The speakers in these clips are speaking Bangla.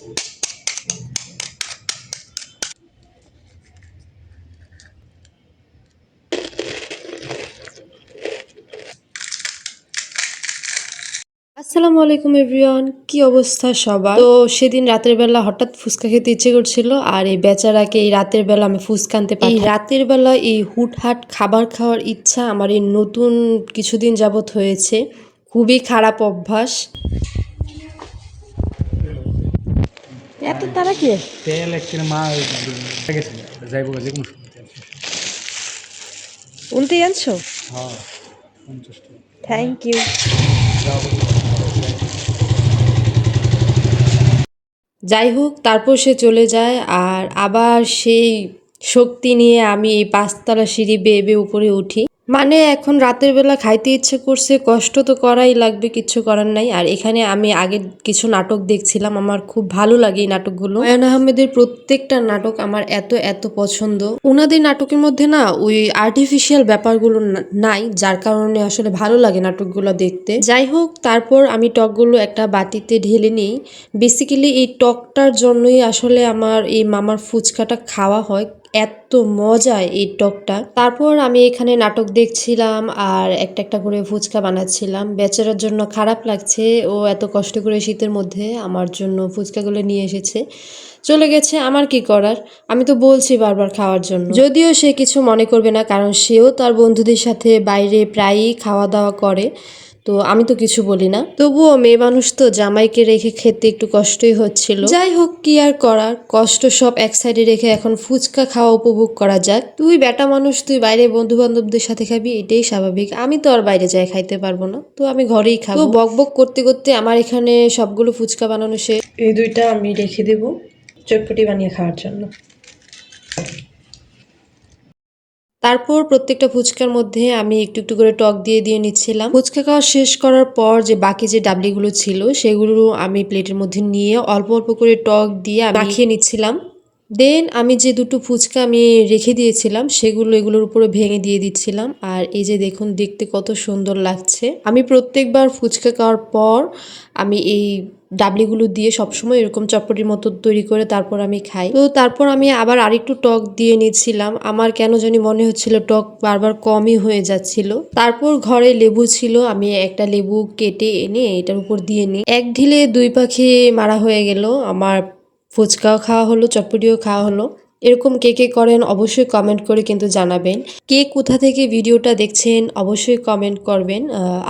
আসসালামু আলাইকুম এভরিওয়ান, কি অবস্থা সবার? তো সেদিন রাতের বেলা হঠাৎ ফুচকা খেতে ইচ্ছে করছিল, আর এই বেচারাকে এই রাতের বেলা আমি ফুচকা আনতে পারি। এই রাতের বেলা এই হুটহাট খাবার খাওয়ার ইচ্ছা আমার এই নতুন কিছুদিন যাবত হয়েছে। খুবই খারাপ অভ্যাস। এত তারা কি তেল একদিন মা গেছিল যাইব যে কোনো উল্টে আনছো? হ্যাঁ 50 টাকা। Thank you. যাই হোক, তারপর সে চলে যায়, আর আবার সেই শক্তি নিয়ে আমি এই 5তলা সিঁড়ি বেয়ে বেয়ে উপরে উঠি। মানে এখন রাতের বেলা খাইতে ইচ্ছে করছে, কষ্ট তো করাই লাগবে, কিছু করার নাই। আর এখানে আমি আগে কিছু নাটক দেখছিলাম, আমার খুব ভালো লাগে এই নাটকগুলো। হুমায়ূন আহমেদের প্রত্যেকটা নাটক আমার এত এত পছন্দ। ওনাদের নাটকের মধ্যে না ওই আর্টিফিশিয়াল ব্যাপারগুলো নাই, যার কারণে আসলে ভালো লাগে নাটকগুলো দেখতে। যাই হোক, তারপর আমি টকগুলো একটা বাটিতে ঢেলে নিই। বেসিক্যালি এই টকটার জন্যই আসলে আমার এই মামার ফুচকাটা খাওয়া হয়, এত মজা এই টকটা। তারপর আমি এখানে নাটক দেখছিলাম আর একটা একটা করে ফুচকা বানাচ্ছিলাম। বেচারার জন্য খারাপ লাগছে, ও এত কষ্ট করে শীতের মধ্যে আমার জন্য ফুচকাগুলো নিয়ে এসেছে, চলে গেছে। আমার কি করার, আমি তো বলছি বারবার খাওয়ার জন্য। যদিও সে কিছু মনে করবে না, কারণ সেও তার বন্ধুদের সাথে বাইরে প্রায়ই খাওয়া দাওয়া করে, তো আমি তো কিছু বলি না। তবুও মেয়ে মানুষ তো, জামাইকে রেখে খেতে একটু কষ্টই হচ্ছিল। যাই হোক, কি আর করার, কষ্ট সব এক সাইডে রেখে এখন ফুচকা খাওয়া উপভোগ করা যাক। তুই বেটা মানুষ, তুই বাইরে বন্ধু বান্ধবদের সাথে খাবি, এটাই স্বাভাবিক। আমি তো আর বাইরে যাই খাইতে পারবো না, তো আমি ঘরেই খাবো। তো বক বক করতে করতে আমার এখানে সবগুলো ফুচকা বানানো শেষ। এই দুইটা আমি রেখে দেবো চটপটি বানিয়ে খাওয়ার জন্য। তারপর প্রত্যেকটা ফুচকার মধ্যে আমি একটু একটু করে টক দিয়ে দিয়ে নিচ্ছিলাম। ফুচকা খাওয়া শেষ করার পর যে বাকি যে ডাবলিগুলো ছিল সেগুলো আমি প্লেটের মধ্যে নিয়ে অল্প অল্প করে টক দিয়ে মাখিয়ে নিচ্ছিলাম। দেন আমি যে দুটো ফুচকা আমি রেখে দিয়েছিলাম সেগুলো এগুলোর উপরে ভেঙে দিয়ে দিচ্ছিলাম। আর এই যে দেখুন, দেখতে কত সুন্দর লাগছে। আমি প্রত্যেকবার ফুচকা খাওয়ার পর আমি এই ডাবলিগুলো দিয়ে সবসময় এরকম চটপটির মতো তৈরি করে তারপর আমি খাই। তো তারপর আমি আবার আরেকটু টক দিয়ে নিচ্ছিলাম। আমার কেন জানি মনে হচ্ছিল টক বারবার কমই হয়ে যাচ্ছিল। তারপর ঘরে লেবু ছিল, আমি একটা লেবু কেটে এনে এটার উপর দিয়ে নিই। এক ঢিলে দুই পাখি মারা হয়ে গেল, আমার ফুচকাও খাওয়া হলো, চটপটিও খাওয়া হলো। এরকম কে কে করেন অবশ্যই কমেন্ট করে কিন্তু জানাবেন। কে কোথা থেকে ভিডিওটা দেখছেন অবশ্যই কমেন্ট করবেন।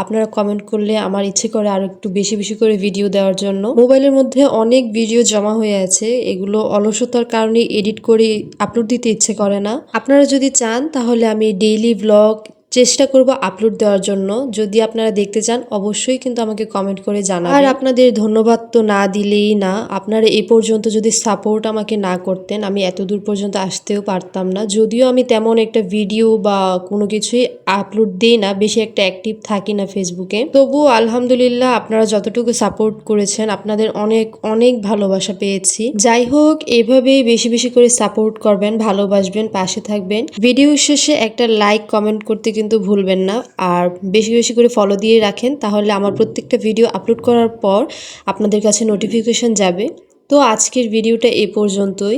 আপনারা কমেন্ট করলে আমার ইচ্ছে করে আরো একটু বেশি বেশি করে ভিডিও দেওয়ার জন্য। মোবাইলের মধ্যে অনেক ভিডিও জমা হয়ে আছে, এগুলো অলসতার কারণে এডিট করে আপলোড দিতে ইচ্ছে করে না। আপনারা যদি চান তাহলে আমি ডেইলি ব্লগ চেষ্টা করব আপলোড দেওয়ার জন্য। যদি আপনারা দেখতে চান অবশ্যই কিন্তু আমাকে কমেন্ট করে জানাবেন। আর আপনাদের ধন্যবাদ তো না দিলেই না, আপনারা এই পর্যন্ত যদি সাপোর্ট আমাকে না করতেন আমি এত দূর পর্যন্ত আসতেও পারতাম না। যদিও আমি তেমন একটা ভিডিও বা কোনো কিছুই আপলোড দিই না, বেশি একটা অ্যাক্টিভ থাকি না ফেসবুকে, তবুও আলহামদুলিল্লাহ আপনারা যতটুকু সাপোর্ট করেছেন আপনাদের অনেক অনেক ভালোবাসা পেয়েছি। যাই হোক, এভাবেই বেশি বেশি করে সাপোর্ট করবেন, ভালোবাসবেন, পাশে থাকবেন। ভিডিও শেষে একটা লাইক কমেন্ট করতে কিন্তু ভুলবেন না, আর বেশি বেশি করে ফলো দিয়ে রাখেন, তাহলে আমার প্রত্যেকটা ভিডিও আপলোড করার পর আপনাদের কাছে নোটিফিকেশন যাবে। তো আজকের ভিডিওটা এ পর্যন্তই।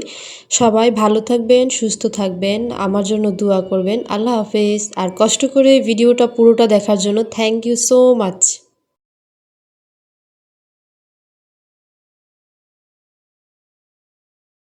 সবাই ভালো থাকবেন, সুস্থ থাকবেন, আমার জন্য দোয়া করবেন। আল্লাহ হাফেজ। আর কষ্ট করে ভিডিওটা পুরোটা দেখার জন্য থ্যাংক ইউ সো মাচ।